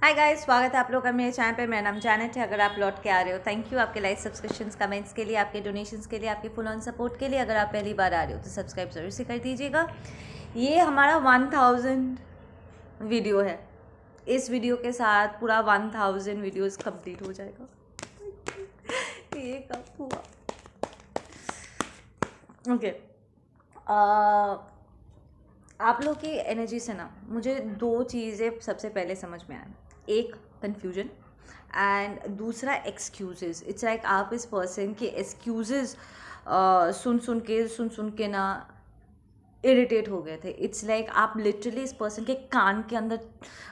Hi guys, स्वागत है आप लोग का मेरे चैनल पे। मेरा नाम जैनेट है। अगर आप लौट के आ रहे हो, थैंक यू आपके लाइक, सब्सक्रिप्शंस, कमेंट्स के लिए, आपके डोनेशंस के लिए, आपके फुल ऑन सपोर्ट के लिए। अगर आप पहली बार आ रहे हो तो सब्सक्राइब जरूर से कर दीजिएगा। ये हमारा 1000 वीडियो है। इस वीडियो के साथ पूरा 1000 वीडियोस कंप्लीट हो जाएगा। ये कब हुआ? ओके। आप लोग की एनर्जी से ना मुझे दो चीज़ें सबसे पहले समझ में आया। एक, कन्फ्यूजन, एंड दूसरा एक्सक्यूजेस। इट्स लाइक आप इस पर्सन के एक्सक्यूजेस सुन सुन के ना इरिटेट हो गए थे। इट्स लाइक आप लिटरली इस पर्सन के कान के अंदर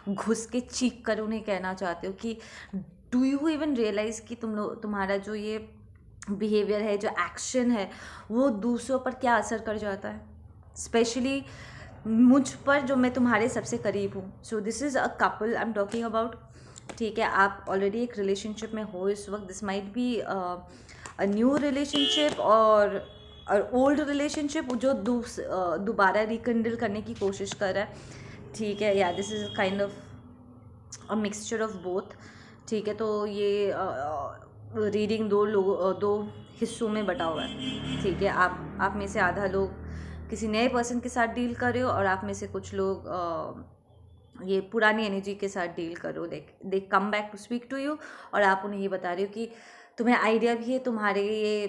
घुस के चीख कर उन्हें कहना चाहते हो कि डू यू इवन रियलाइज़ कि तुम्हारा जो ये बिहेवियर है, जो एक्शन है, वो दूसरों पर क्या असर कर जाता है, स्पेशली मुझ पर जो मैं तुम्हारे सबसे करीब हूँ। So this is a couple I am talking about. ठीक है, आप ऑलरेडी एक रिलेशनशिप में हो इस वक्त। This might be a new relationship और ओल्ड रिलेशनशिप जो दोबारा रिकंडल करने की कोशिश कर रहा है। ठीक है, या this is kind of a mixture of both. ठीक है, तो ये रीडिंग दो हिस्सों में बटा हुआ है। ठीक है, आप में से आधा लोग किसी नए पर्सन के साथ डील कर रहे हो और आप में से कुछ लोग ये पुरानी एनर्जी के साथ डील कर रहे हो। They come back to speak to you और आप उन्हें ये बता रहे हो कि तुम्हें आइडिया भी है तुम्हारे ये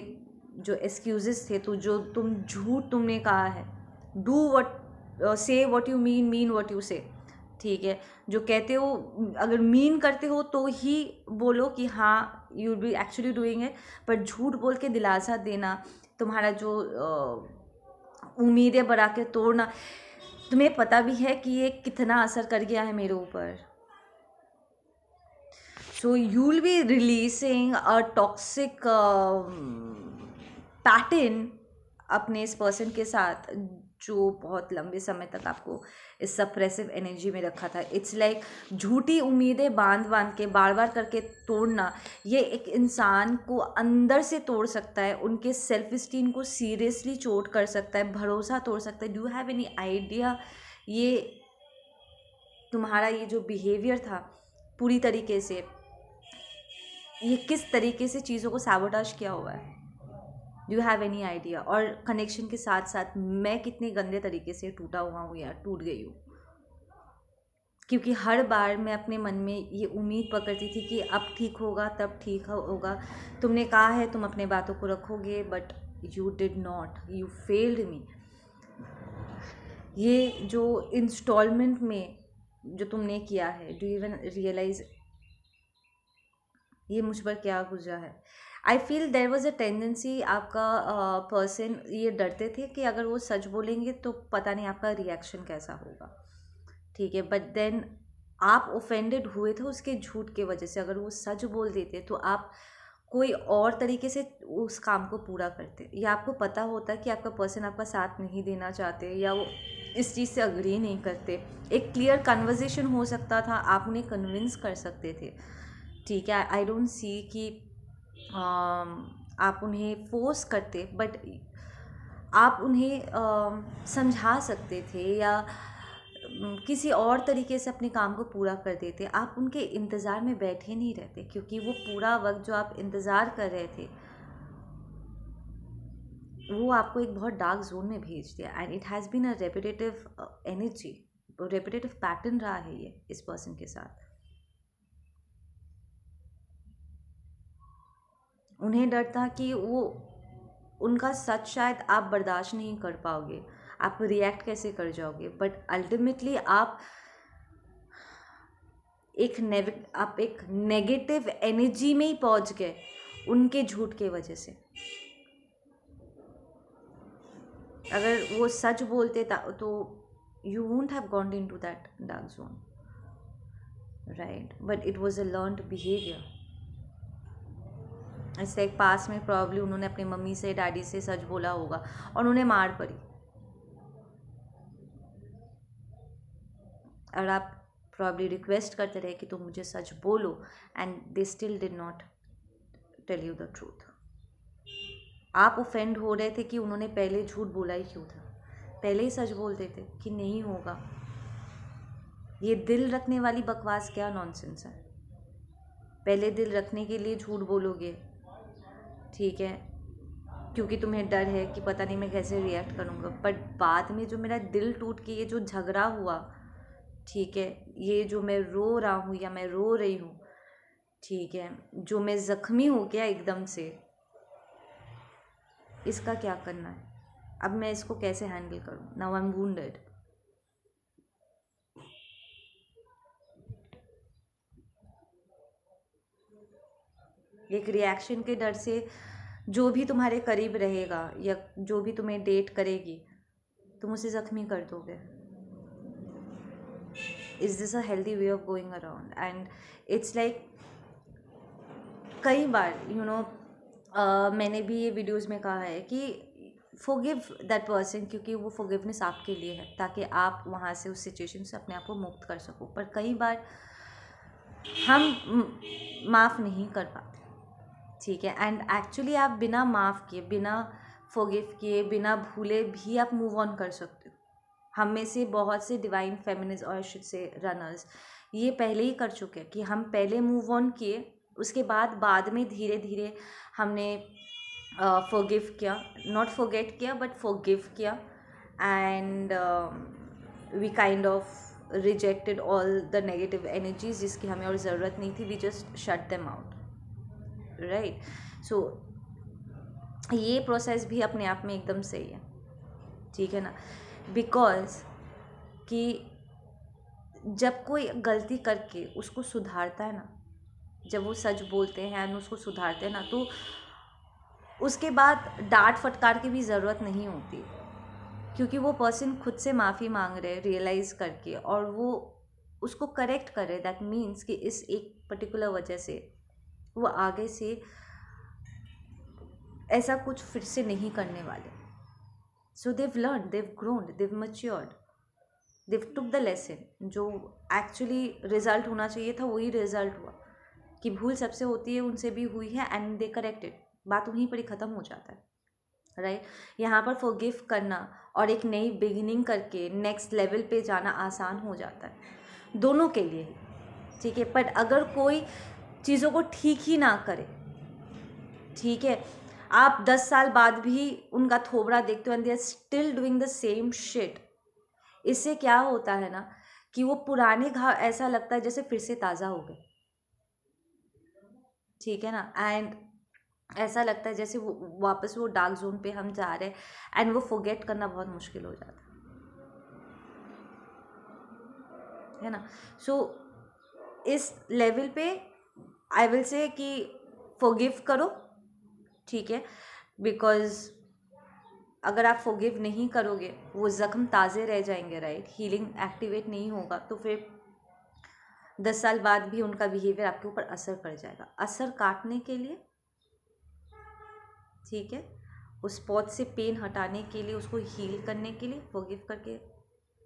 जो एक्सक्यूजेस थे, तो जो झूठ तुमने कहा है, डू वट से what you mean what you से। ठीक है, जो कहते हो अगर मीन करते हो तो ही बोलो कि हाँ यू बी एक्चुअली डूइंग है, पर झूठ बोल के दिलासा देना, तुम्हारा जो उम्मीदें बढ़ा के तोड़ना, तुम्हें पता भी है कि ये कितना असर कर गया है मेरे ऊपर। So you will be releasing a toxic pattern अपने इस पर्सन के साथ, जो बहुत लंबे समय तक आपको इस सप्रेसिव एनर्जी में रखा था। इट्स लाइक झूठी उम्मीदें बांध बांध के बार बार करके तोड़ना, ये एक इंसान को अंदर से तोड़ सकता है, उनके सेल्फ स्टीम को सीरियसली चोट कर सकता है, भरोसा तोड़ सकता है। डू हैव एनी आइडिया ये तुम्हारा ये जो बिहेवियर था पूरी तरीके से, ये किस तरीके से चीज़ों को सैबोटाज किया हुआ है? Do have any idea? और कनेक्शन के साथ साथ मैं कितने गंदे तरीके से टूटा हुआ हूँ यार, टूट गई हूँ। क्योंकि हर बार मैं अपने मन में ये उम्मीद पकड़ती थी कि अब ठीक होगा, तब ठीक होगा। तुमने कहा है तुम अपने बातों को रखोगे, but you did not, you failed me. ये जो इंस्टॉलमेंट में जो तुमने किया है, डू इवन रियलाइज ये मुझ पर क्या गुजरा है? I feel there was a tendency, आपका पर्सन ये डरते थे कि अगर वो सच बोलेंगे तो पता नहीं आपका रिएक्शन कैसा होगा। ठीक है, बट देन आप ऑफेंडेड हुए थे उसके झूठ के वजह से। अगर वो सच बोल देते तो आप कोई और तरीके से उस काम को पूरा करते, या आपको पता होता कि आपका पर्सन आपका साथ नहीं देना चाहते, या वो इस चीज़ से अग्री नहीं करते। एक क्लियर कन्वर्जेशन हो सकता था, आप उन्हें कन्विंस कर सकते थे। ठीक है, आई डोंट सी कि आप उन्हें फोर्स करते, बट आप उन्हें समझा सकते थे, या किसी और तरीके से अपने काम को पूरा कर देते। आप उनके इंतज़ार में बैठे नहीं रहते, क्योंकि वो पूरा वक्त जो आप इंतज़ार कर रहे थे वो आपको एक बहुत डार्क जोन में भेज दिया। And it has been a repetitive energy, repetitive pattern रहा है ये इस पर्सन के साथ। उन्हें डर था कि वो उनका सच शायद आप बर्दाश्त नहीं कर पाओगे, आप रिएक्ट कैसे कर जाओगे, बट अल्टीमेटली आप एक नेगेटिव एनर्जी में ही पहुंच गए उनके झूठ के वजह से। अगर वो सच बोलते तो you won't have gone into that dark zone, right? But it was a learned behaviour. इससे एक पास में प्रॉब्ली उन्होंने अपनी मम्मी से, डैडी से सच बोला होगा और उन्हें मार पड़ी, और आप प्रॉब्ली रिक्वेस्ट करते रहे कि तुम मुझे सच बोलो, and they still did not tell you the truth. आप ऑफेंड हो रहे थे कि उन्होंने पहले झूठ बोला ही क्यों था, पहले ही सच बोल देते कि नहीं होगा। ये दिल रखने वाली बकवास क्या नॉनसेंस है। पहले दिल रखने के लिए झूठ बोलोगे, ठीक है, क्योंकि तुम्हें डर है कि पता नहीं मैं कैसे रिएक्ट करूँगा, बट बाद में जो मेरा दिल टूट के ये जो झगड़ा हुआ, ठीक है, ये जो मैं रो रहा हूँ या मैं रो रही हूँ, ठीक है, जो मैं ज़ख्मी हो गया एकदम से, इसका क्या करना है? अब मैं इसको कैसे हैंडल करूँ? Now I am wounded. एक रिएक्शन के डर से जो भी तुम्हारे करीब रहेगा या जो भी तुम्हें डेट करेगी, तुम उसे ज़ख्मी कर दोगे। Is this a healthy way of going around? And it's like कई बार मैंने भी ये वीडियोस में कहा है कि फॉरगिव दैट पर्सन, क्योंकि वो फॉरगिवनेस आपके लिए है, ताकि आप वहाँ से उस सिचुएशन से अपने आप को मुक्त कर सको। पर कई बार हम माफ़ नहीं कर पाते, ठीक है, एंड एक्चुअली आप बिना माफ़ किए, बिना फॉरगिव किए, बिना भूले भी आप मूव ऑन कर सकते हो। हम में से बहुत से डिवाइन फेमिनिस्ट और शुड से रनर्स ये पहले ही कर चुके हैं कि हम पहले मूव ऑन किए, उसके बाद में धीरे धीरे हमने फॉरगिव किया, नॉट फॉरगेट किया बट फॉरगिव किया, and we kind of rejected all the negative energies जिसकी हमें और ज़रूरत नहीं थी, we just shut them out, right. So ये प्रोसेस भी अपने आप में एकदम सही है, ठीक है ना, बिकॉज कि जब कोई गलती करके उसको सुधारता है ना, जब वो सच बोलते हैं एंड उसको सुधारते हैं ना, तो उसके बाद डांट फटकार की भी ज़रूरत नहीं होती, क्योंकि वो पर्सन खुद से माफ़ी मांग रहे रियलाइज़ करके, और वो उसको करेक्ट कर रहे। दैट मीन्स कि इस एक पर्टिकुलर वजह से वो आगे से ऐसा कुछ फिर से नहीं करने वाले। So they learn, they grown, they matured, they took the lesson. जो एक्चुअली रिजल्ट होना चाहिए था वही रिजल्ट हुआ, कि भूल सबसे होती है, उनसे भी हुई है, एंड दे करेक्टेड। बात वहीं पर ही ख़त्म हो जाता है, राइट। यहाँ पर फॉरगिव करना और एक नई बिगिनिंग करके नेक्स्ट लेवल पे जाना आसान हो जाता है दोनों के लिए ही, ठीक है। पर अगर कोई चीज़ों को ठीक ही ना करे, ठीक है, आप 10 साल बाद भी उनका थोबड़ा देखते हो and they are still doing the same shit, इससे क्या होता है ना कि वो पुराने घाव ऐसा लगता है जैसे फिर से ताज़ा हो गए, ठीक है ना, एंड ऐसा लगता है जैसे वो वापस वो डार्क जोन पे हम जा रहे हैं, एंड वो फॉरगेट करना बहुत मुश्किल हो जाता है ना। सो इस लेवल पे आई विल से कि फॉरगिव करो, ठीक है, बिकॉज अगर आप फॉरगिव नहीं करोगे वो ज़ख्म ताज़े रह जाएंगे, राइट, हीलिंग एक्टिवेट नहीं होगा, तो फिर 10 साल बाद भी उनका बिहेवियर आपके ऊपर असर कर जाएगा। असर काटने के लिए, ठीक है, उस स्पॉट से पेन हटाने के लिए, उसको हील करने के लिए फॉरगिव करके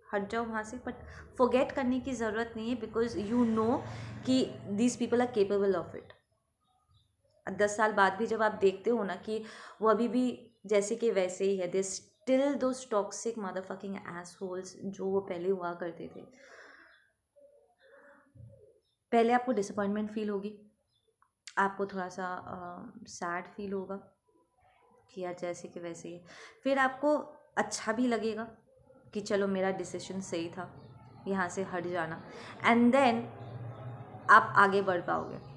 हट जाओ वहाँ से, बट फॉरगेट करने की ज़रूरत नहीं है, बिकॉज यू नो कि these people are capable of it. 10 साल बाद भी जब आप देखते हो ना कि वो अभी भी जैसे कि वैसे ही है, they still those toxic motherfucking assholes जो वो पहले हुआ करते थे। पहले आपको डिसअपॉइंटमेंट फील होगी, आपको थोड़ा सा सैड फील होगा कि यार जैसे कि वैसे ही, फिर आपको अच्छा भी लगेगा कि चलो मेरा डिसीजन सही था यहाँ से हट जाना, एंड देन आप आगे बढ़ पाओगे।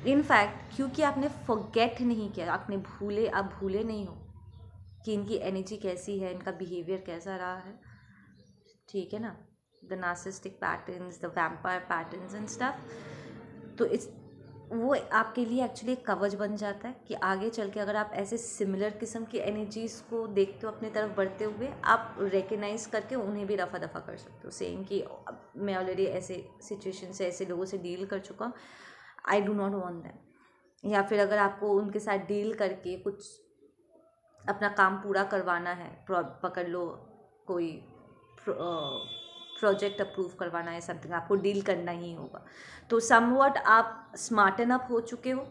इनफैक्ट क्योंकि आपने फॉरगेट नहीं किया, आपने भूले, आप भूले नहीं हो कि इनकी एनर्जी कैसी है, इनका बिहेवियर कैसा रहा है, ठीक है ना, the narcissistic patterns, the vampire patterns and stuff, तो इट्स वो आपके लिए एक्चुअली एक कवच बन जाता है कि आगे चल के अगर आप ऐसे सिमिलर किस्म की एनर्जीज़ को देखते हो अपनी तरफ बढ़ते हुए, आप रिकग्नाइज करके उन्हें भी रफा दफा कर सकते हो, सेइंग कि मैं ऑलरेडी ऐसे सिचुएशन से, ऐसे लोगों से डील कर चुका हूँ, आई डू नॉट वांट दैम। या फिर अगर आपको उनके साथ डील करके कुछ अपना काम पूरा करवाना है, पकड़ लो कोई प्रोजेक्ट अप्रूव करवाना है, समथिंग आपको डील करना ही होगा, तो समवट आप स्मार्टन अप हो चुके हो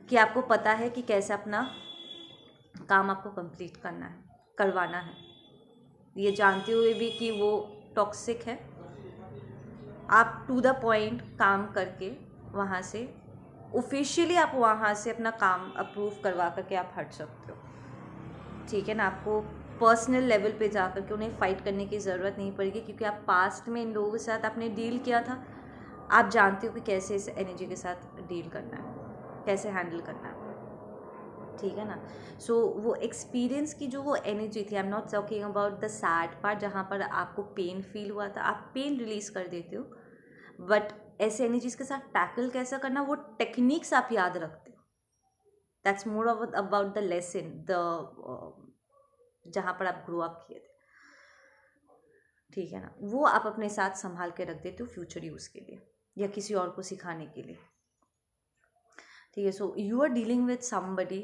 कि आपको पता है कि कैसे अपना काम आपको कंप्लीट करना है, करवाना है, ये जानते हुए भी कि वो टॉक्सिक है, आप टू द पॉइंट काम करके वहाँ से ऑफिशियली आप वहाँ से अपना काम अप्रूव करवा करके आप हट सकते हो, ठीक है ना। आपको पर्सनल लेवल पे जा कर के उन्हें फ़ाइट करने की ज़रूरत नहीं पड़ेगी, क्योंकि आप पास्ट में इन लोगों के साथ आपने डील किया था, आप जानते हो कि कैसे इस एनर्जी के साथ डील करना है, कैसे हैंडल करना है, ठीक है ना। सो वो एक्सपीरियंस की जो वो एनर्जी थी, I am not talking about the sad part जहाँ पर आपको पेन फील हुआ था, आप पेन रिलीज़ कर देते हो, बट ऐसे एनर्जीज के साथ टैकल कैसा करना वो टेक्निक्स आप याद रखते हो। That's more about the lesson, the जहाँ पर आप ग्रो अप किए थे, ठीक है ना, वो आप अपने साथ संभाल के रख देते हो फ्यूचर यूज़ के लिए या किसी और को सिखाने के लिए, ठीक है। So you are dealing with somebody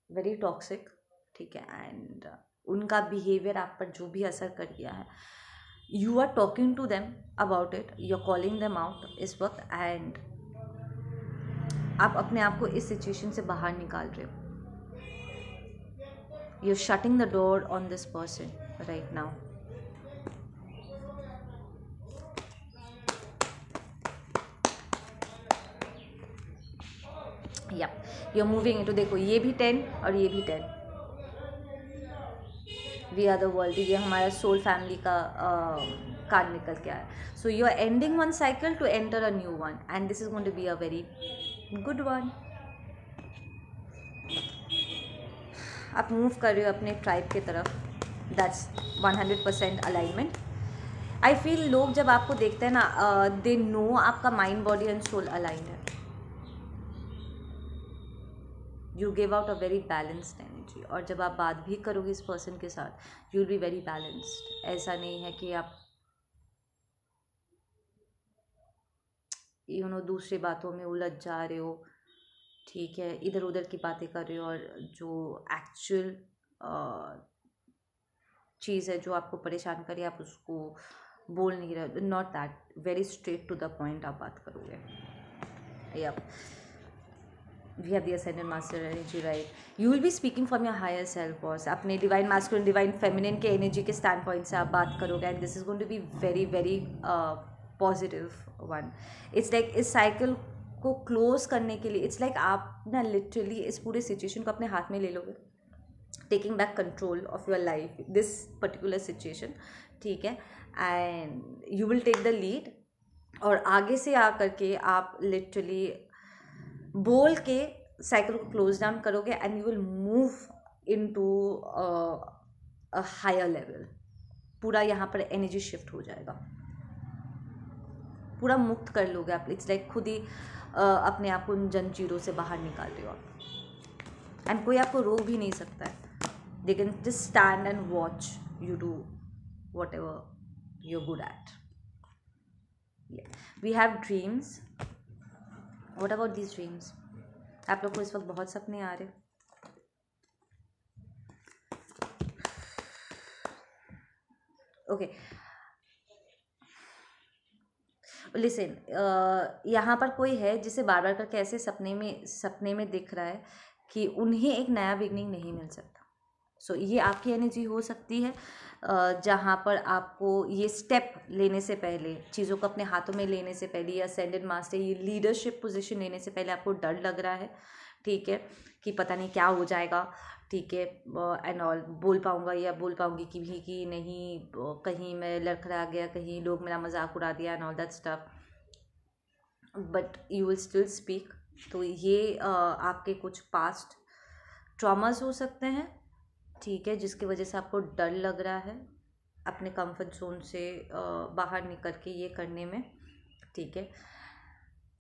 very toxic, ठीक है, एंड उनका बिहेवियर आप पर जो भी असर कर गया है, you are talking to them about it, you are calling them out इस वक्त, एंड आप अपने आप को इस सिचुएशन से बाहर निकाल रहे हो। You are shutting the door on this person right now. या यू आर मूविंग इनटू, देखो ये भी 10 और ये भी 10, वी आर द वर्ल्ड, ये हमारा सोल फैमिली का कार्ड निकल के आया। So you are ending one cycle to enter a new one, and this is going to be a very good one. आप मूव कर रहे हो अपने ट्राइब की तरफ, दैट्स 100% अलाइनमेंट। आई फील लोग जब आपको देखते हैं ना, दे नो आपका mind body and soul aligned है। You give out a very balanced energy, और जब आप बात भी करोगे इस पर्सन के साथ, you will be very balanced. ऐसा नहीं है कि आप दूसरी बातों में उलझ जा रहे हो, ठीक है, इधर उधर की बातें कर रहे हो, और जो एक्चुअल चीज़ है जो आपको परेशान करे आप उसको बोल नहीं रहे, not that, very straight to the point आप बात करोगे। Yup, we have the ascendant master energy, right. You will be speaking from your higher self boss, अपने डिवाइन मास्कुलिन डिवाइन फेमिनिन के एनर्जी के स्टैंड पॉइंट से आप बात करोगे, and this is going to be very very positive one. It's like इस cycle को close करने के लिए, इट्स लाइक आप ना लिटरली इस पूरे सिचुएशन को अपने हाथ में ले लोगे, taking back control of your life, this particular situation, ठीक है, and you will take the lead, और आगे से आकर के आप लिटरली बोल के साइकिल को क्लोज डाउन करोगे, and you will move into a higher level. पूरा यहाँ पर एनर्जी शिफ्ट हो जाएगा, पूरा मुक्त कर लोगे आप। इट्स लाइक खुद ही अपने आप को उन जंजीरों से बाहर निकाल रहे हो आप, एंड कोई आपको रोक भी नहीं सकता है। They can just stand and watch you do whatever you good at. We have dreams, what about these dreams? आप लोग को इस वक्त बहुत सपने आ रहे। ओके, लिसन, यहाँ पर कोई है जिसे बार बार करके ऐसे सपने में दिख रहा है कि उन्हें एक नया बिगनिंग नहीं मिल सकता। सो ये आपकी एनर्जी हो सकती है, जहाँ पर आपको ये स्टेप लेने से पहले, चीज़ों को अपने हाथों में लेने से पहले, या असेंडेंट मास्टर ये लीडरशिप पोजीशन लेने से पहले आपको डर लग रहा है, ठीक है, कि पता नहीं क्या हो जाएगा, ठीक है, एंड ऑल, बोल पाऊँगा या बोल पाऊँगी कि नहीं, कहीं मैं लड़खड़ा गया, कहीं लोग मेरा मजाक उड़ा दिया, and all that stuff, but you will still speak. तो ये आपके कुछ पास्ट ट्रॉमास हो सकते हैं, ठीक है, जिसकी वजह से आपको डर लग रहा है अपने कंफर्ट जोन से बाहर निकल के ये करने में, ठीक है।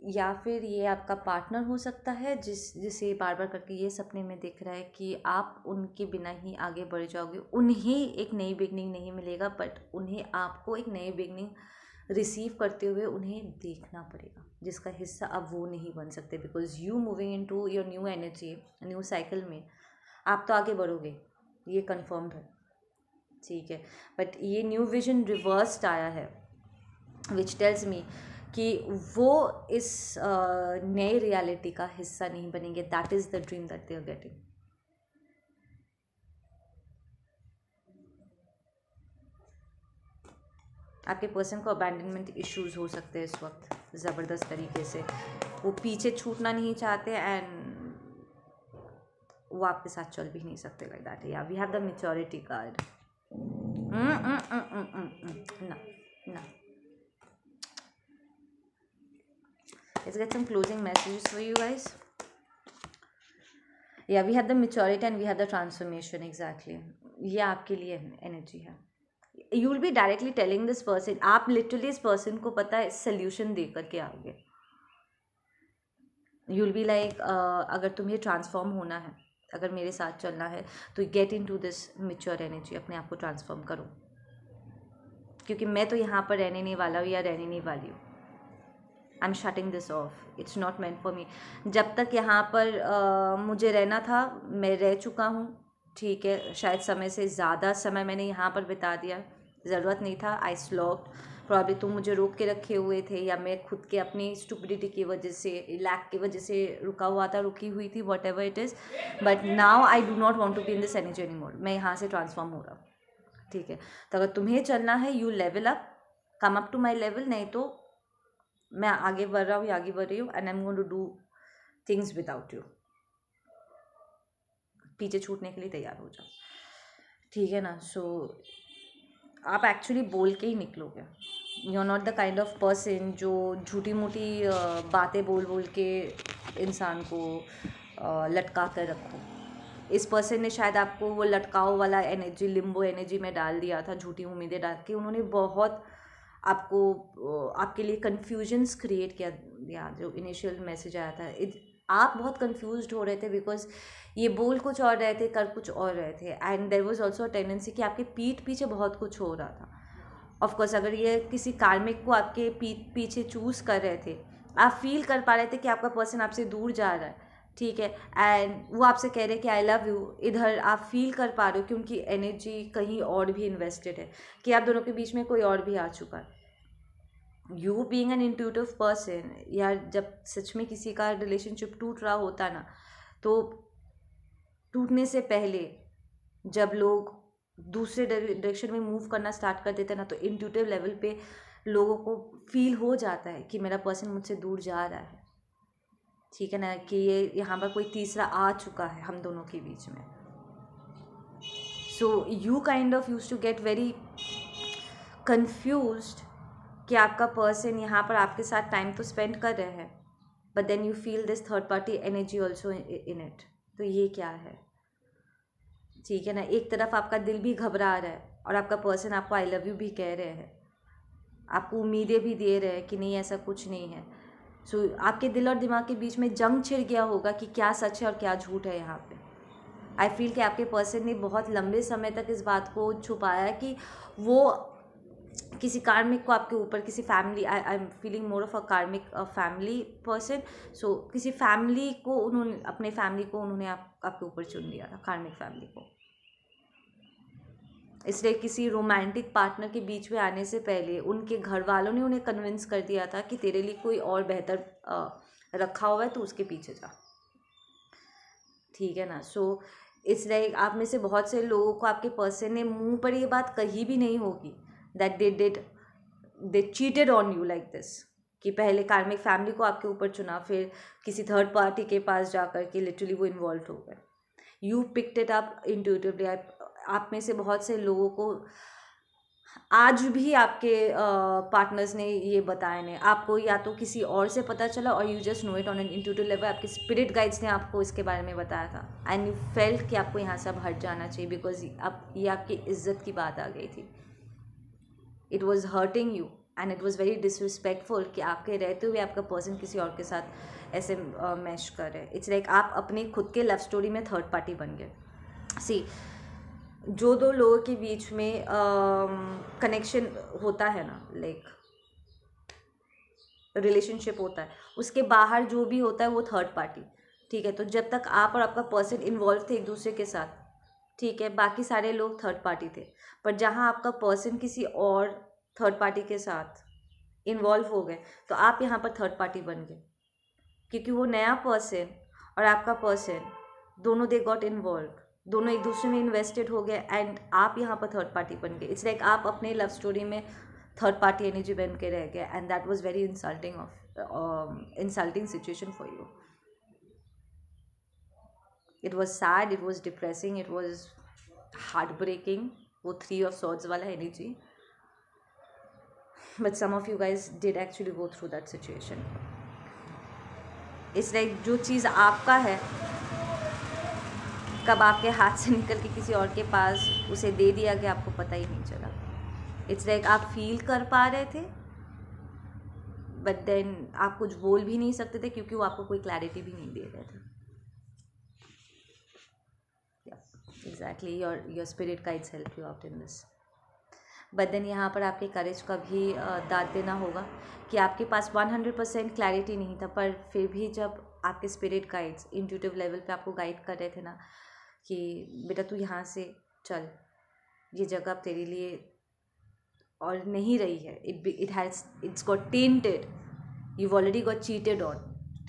या फिर ये आपका पार्टनर हो सकता है जिसे बार बार करके ये सपने में दिख रहा है कि आप उनके बिना ही आगे बढ़ जाओगे, उन्हें एक नई बिगनिंग नहीं मिलेगा, बट उन्हें आपको एक नई बिगनिंग रिसीव करते हुए उन्हें देखना पड़ेगा, जिसका हिस्सा अब वो नहीं बन सकते, because you moving into your new energy, new cycle में आप तो आगे बढ़ोगे, ये कंफर्म्ड है, ठीक है, बट ये न्यू विजन रिवर्स्ड आया है, विच टेल्स मी कि वो इस नए रियलिटी का हिस्सा नहीं बनेंगे। That is the dream that they are getting. आपके पर्सन को अबैंडनमेंट इश्यूज हो सकते हैं इस वक्त ज़बरदस्त तरीके से। वो पीछे छूटना नहीं चाहते एंड वो आपके साथ चल भी नहीं सकते लाइक दैट। या we have the maturity card. ना ना, let's get some closing messages for you guys. Yeah, we have the maturity and we have the transformation. Exactly, ये आपके लिए एनर्जी है। You will be directly telling this person, आप literally इस person को पता है solution दे करके आओगे। You will be like अगर तुम्हें ट्रांसफॉर्म होना है, अगर मेरे साथ चलना है तो get into this mature energy, अपने आप को ट्रांसफॉर्म करो, क्योंकि मैं तो यहाँ पर रहने नहीं वाला हूँ या रहने नहीं वाली हूँ। I am shutting this off, it's not meant for me. जब तक यहाँ पर मुझे रहना था मैं रह चुका हूँ, ठीक है। शायद समय से ज़्यादा समय मैंने यहाँ पर बिता दिया, ज़रूरत नहीं था। आई स्लॉक्ड, प्रॉब्ली तुम मुझे रोक के रखे हुए थे, या मैं खुद के अपनी स्टुपिडिटी की वजह से, लैक की वजह से रुका हुआ था, रुकी हुई थी, whatever it is. But now I do not want to be in this energy anymore. मैं यहाँ से ट्रांसफॉर्म हो रहा हूँ, ठीक है। तो अगर तुम्हें चलना है, you level up, come up to my level, नहीं तो मैं आगे बढ़ रहा हूँ या आगे बढ़ रही हूँ and I am going to do things without you. पीछे छूटने के लिए तैयार हो जाओ, ठीक है ना। सो आप एक्चुअली बोल के ही निकलोगे। You are not the kind of person जो झूठी मूठी बातें बोल बोल के इंसान को लटका कर रखो। इस पर्सन ने शायद आपको वो लटकाओ वाला एनर्जी, लिम्बो एनर्जी में डाल दिया था, झूठी उम्मीदें डाल के। उन्होंने बहुत आपको आपके लिए कन्फ्यूजन्स क्रिएट किया। जो इनिशियल मैसेज आया था, आप बहुत कन्फ्यूज्ड हो रहे थे बिकॉज ये बोल कुछ और रहे थे, कर कुछ और रहे थे। And there was also a tendency कि आपके पीठ पीछे बहुत कुछ हो रहा था। ऑफ कोर्स अगर ये किसी कार्मिक को आपके पीठ पीछे चूज़ कर रहे थे, आप फील कर पा रहे थे कि आपका पर्सन आपसे दूर जा रहा है, ठीक है, एंड वो आपसे कह रहे हैं कि आई लव यू। इधर आप फील कर पा रहे हो कि उनकी एनर्जी कहीं और भी इन्वेस्टेड है, कि आप दोनों के बीच में कोई और भी आ चुका है। You being an intuitive person, या जब सच में किसी का रिलेशनशिप टूट रहा होता ना, तो टूटने से पहले जब लोग दूसरे डायरेक्शन में मूव करना स्टार्ट कर देते हैं ना, तो इंट्यूटिव लेवल पे लोगों को फील हो जाता है कि मेरा पर्सन मुझसे दूर जा रहा है, ठीक है ना, कि ये यहाँ पर कोई तीसरा आ चुका है हम दोनों के बीच में। So you kind of used to get very confused कि आपका पर्सन यहाँ पर आपके साथ टाइम तो स्पेंड कर रहे हैं, but then you feel this third party energy also in it. तो ये क्या है, ठीक है ना। एक तरफ आपका दिल भी घबरा रहा है और आपका पर्सन आपको आई लव यू भी कह रहे हैं, आपको उम्मीदें भी दे रहे हैं कि नहीं ऐसा कुछ नहीं है। सो आपके दिल और दिमाग के बीच में जंग छिड़ गया होगा कि क्या सच है और क्या झूठ है यहाँ पे। आई फील कि आपके पर्सन ने बहुत लंबे समय तक इस बात को छुपाया है कि वो किसी कार्मिक को आपके ऊपर, किसी family, I am feeling more of a कार्मिक फैमिली पर्सन। सो किसी फैमिली को उन्होंने, अपने फैमिली को उन्होंने आपके ऊपर चुन लिया था, कार्मिक फैमिली को। इसलिए किसी रोमांटिक पार्टनर के बीच में आने से पहले उनके घर वालों ने उन्हें कन्विंस कर दिया था कि तेरे लिए कोई और बेहतर रखा हुआ है, तो उसके पीछे जा, ठीक है ना। सो इसलिए आप में से बहुत से लोगों को आपके पर्सन ने मुंह पर ये बात कही भी नहीं होगी that they cheated on you like this, कि पहले कार्मिक फैमिली को आपके ऊपर चुना, फिर किसी थर्ड पार्टी के पास जाकर के लिटरली वो इन्वॉल्व हो गए। You picked it up intuitively. आप में से बहुत से लोगों को आज भी आपके पार्टनर्स ने ये बताया नहीं, आपको या तो किसी और से पता चला और you just know it on an intuitive level. आपके स्पिरिट गाइड्स ने आपको इसके बारे में बताया था एंड यू फेल्ट कि आपको यहाँ से अब हट जाना चाहिए, बिकॉज अब ये आपकी इज्जत की बात आ गई थी। It was hurting you and it was very disrespectful कि आपके रहते हुए आपका पर्सन किसी और के साथ ऐसे मैश कर रहे हैं। इट्स लाइक आप अपने खुद के लव स्टोरी में थर्ड पार्टी बन गए। सी, जो दो लोगों के बीच में कनेक्शन होता है ना, लाइक रिलेशनशिप होता है, उसके बाहर जो भी होता है वो थर्ड पार्टी, ठीक है। तो जब तक आप और आपका पर्सन इन्वॉल्व थे एक दूसरे के साथ, ठीक है, बाकी सारे लोग थर्ड पार्टी थे। पर जहाँ आपका पर्सन किसी और थर्ड पार्टी के साथ इन्वॉल्व हो गए, तो आप यहाँ पर थर्ड पार्टी बन गए, क्योंकि वो नया पर्सन और आपका पर्सन दोनों दे गॉट इन्वॉल्व, दोनों एक दूसरे में इन्वेस्टेड हो गए एंड आप यहाँ पर थर्ड पार्टी बन गए। इट्स लाइक आप अपने लव स्टोरी में थर्ड पार्टी एनर्जी बन के रह गया, and that was very insulting situation for you. It was sad, it was depressing, it was heartbreaking, वो 3 ऑफ सॉर्ड्स वाला energy. But some of you guys did actually go through that situation. It's like जो चीज़ आपका है कब आपके हाथ से निकल के किसी और के पास उसे दे दिया गया, आपको पता ही नहीं चला. इट्स लाइक आप फील कर पा रहे थे, बट देन आप कुछ बोल भी नहीं सकते थे क्योंकि वो आपको कोई क्लैरिटी भी नहीं दे रहे थे. Exactly, your spirit guides help you out in this. But then यहाँ पर आपके करेज का भी दाद देना होगा कि आपके पास 100% क्लैरिटी नहीं था, पर फिर भी जब आपके स्पिरिट गाइड्स इंट्यूटिव लेवल पे आपको गाइड कर रहे थे ना कि बेटा तू यहाँ से चल, ये जगह अब तेरे लिए और नहीं रही है. It's got tainted, you already got cheated on.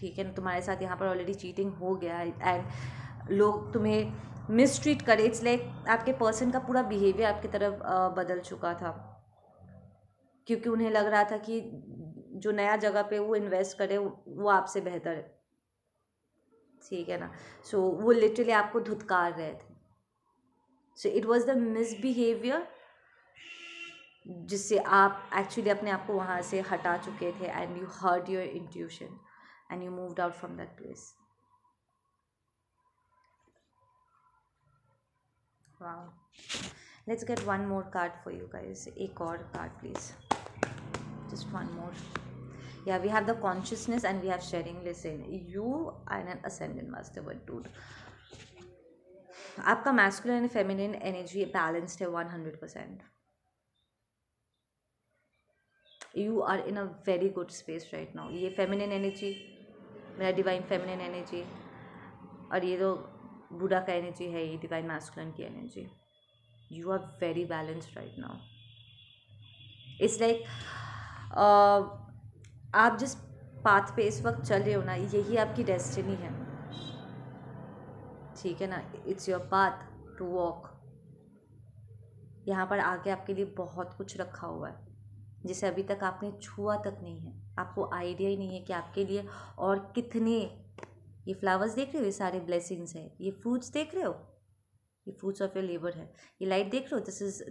ठीक है ना, तुम्हारे साथ यहाँ पर ऑलरेडी चीटिंग हो गया है एंड लोग तुम्हें मिसट्रीट करे. इट्स लाइक आपके पर्सन का पूरा बिहेवियर आपकी तरफ बदल चुका था क्योंकि उन्हें लग रहा था कि जो नया जगह पे वो इन्वेस्ट करे वो आपसे बेहतर है. ठीक है ना, सो वो लिटरली आपको धुतकार रहे थे. So it was the misbehaviour जिससे आप एक्चुअली अपने आप को वहाँ से हटा चुके थे and you heard your intuition and you moved out from that place. Wow. Let's get one more card for you guys. एक और card please. Just one more. Yeah, we have the consciousness and we have sharing. Listen, you are an ascendant master, but dude, आपका masculine and feminine energy balanced है 100%. You are in a very good space right now. ये feminine energy, मेरा divine feminine energy, और ये तो बुढ़ा का energy है, ये डिवाइन मैस्कुलिन की energy. You are very balanced right now. It's like आप जिस पाथ पे इस वक्त चल रहे हो ना, यही आपकी डेस्टिनी है. ठीक है ना, it's your path to walk. यहाँ पर आगे आपके लिए बहुत कुछ रखा हुआ है जिसे अभी तक आपने छुआ तक नहीं है. आपको आइडिया ही नहीं है कि आपके लिए और कितने. ये फ्लावर्स देख रहे हो, ये सारे ब्लेसिंग्स हैं. ये फ्रूट्स देख रहे हो, ये फ्रूट्स ऑफ योर लेबर है. ये लाइट देख रहे हो,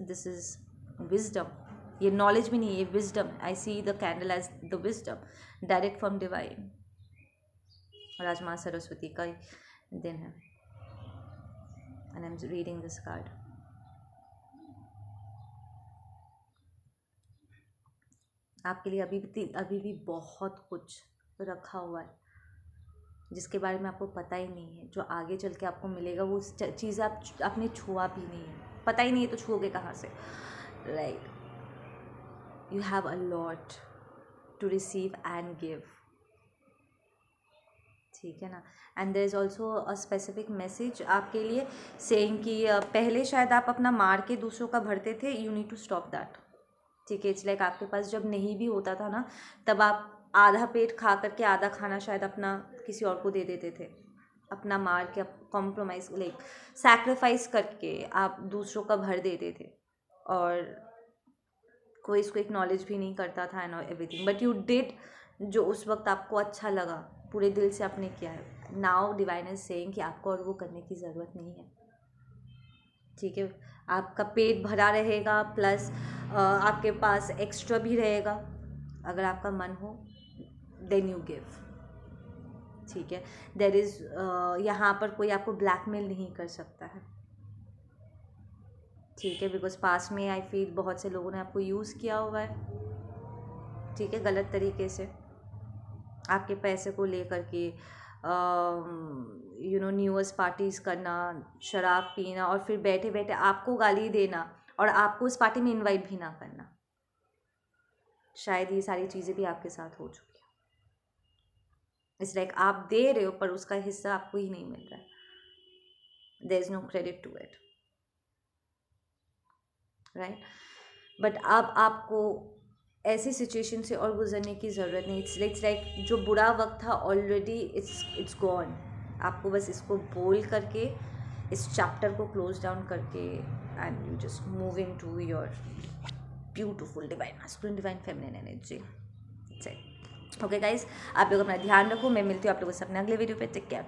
दिस इज विजडम. ये नॉलेज भी नहीं है, ये wisdom. I see the candle as the wisdom direct from divine. और आज माँ सरस्वती का दिन है and I am reading this card. आपके लिए अभी भी बहुत कुछ रखा हुआ है जिसके बारे में आपको पता ही नहीं है. जो आगे चल के आपको मिलेगा वो चीज़ आपने छुआ भी नहीं है. पता ही नहीं है तो छुओगे कहाँ से. Right, you have a lot to receive and give. ठीक है ना, and there is also a specific message आपके लिए सेइंग कि पहले शायद आप अपना मार के दूसरों का भरते थे. You need to stop that. ठीक है, इट्स लाइक आपके पास जब नहीं भी होता था ना, तब आप आधा पेट खा करके आधा खाना शायद अपना किसी और को दे देते थे. अपना मार के, कॉम्प्रोमाइज़ लाइक सैक्रिफाइस करके आप दूसरों का भर देते थे और कोई इसको एक्नॉलेज भी नहीं करता था and everything. But you did जो उस वक्त आपको अच्छा लगा, पूरे दिल से आपने किया है. नाउ डिवाइन इज सेइंग कि आपको और वो करने की ज़रूरत नहीं है. ठीक है, आपका पेट भरा रहेगा प्लस आपके पास एक्स्ट्रा भी रहेगा अगर आपका मन हो. Then you give. ठीक है, देयर इज़ यहाँ पर कोई आपको ब्लैकमेल नहीं कर सकता है. ठीक है, बिकॉज पास में आई फील बहुत से लोगों ने आपको यूज़ किया हुआ है. ठीक है, गलत तरीके से आपके पैसे को लेकर के you know new years parties करना, शराब पीना और फिर बैठे बैठे आपको गाली देना और आपको उस पार्टी में इनवाइट भी ना करना. शायद ये सारी चीज़ें भी आपके साथ हो चुकी हैं. इट्स लाइक आप दे रहे हो पर उसका हिस्सा आपको ही नहीं मिल रहा है. There is no credit to it. Right, but अब आपको ऐसी सिचुएशन से और गुजरने की ज़रूरत नहीं. इट्स लाइक जो बुरा वक्त था ऑलरेडी इट्स गॉन. आपको बस इसको बोल करके इस चैप्टर को क्लोज डाउन करके and you just moving to your beautiful divine masculine divine feminine energy. Okay guys, आप लोग अपना ध्यान रखो। मैं मिलती हूँ आप लोगों से अपने अगले वीडियो पे। Take care.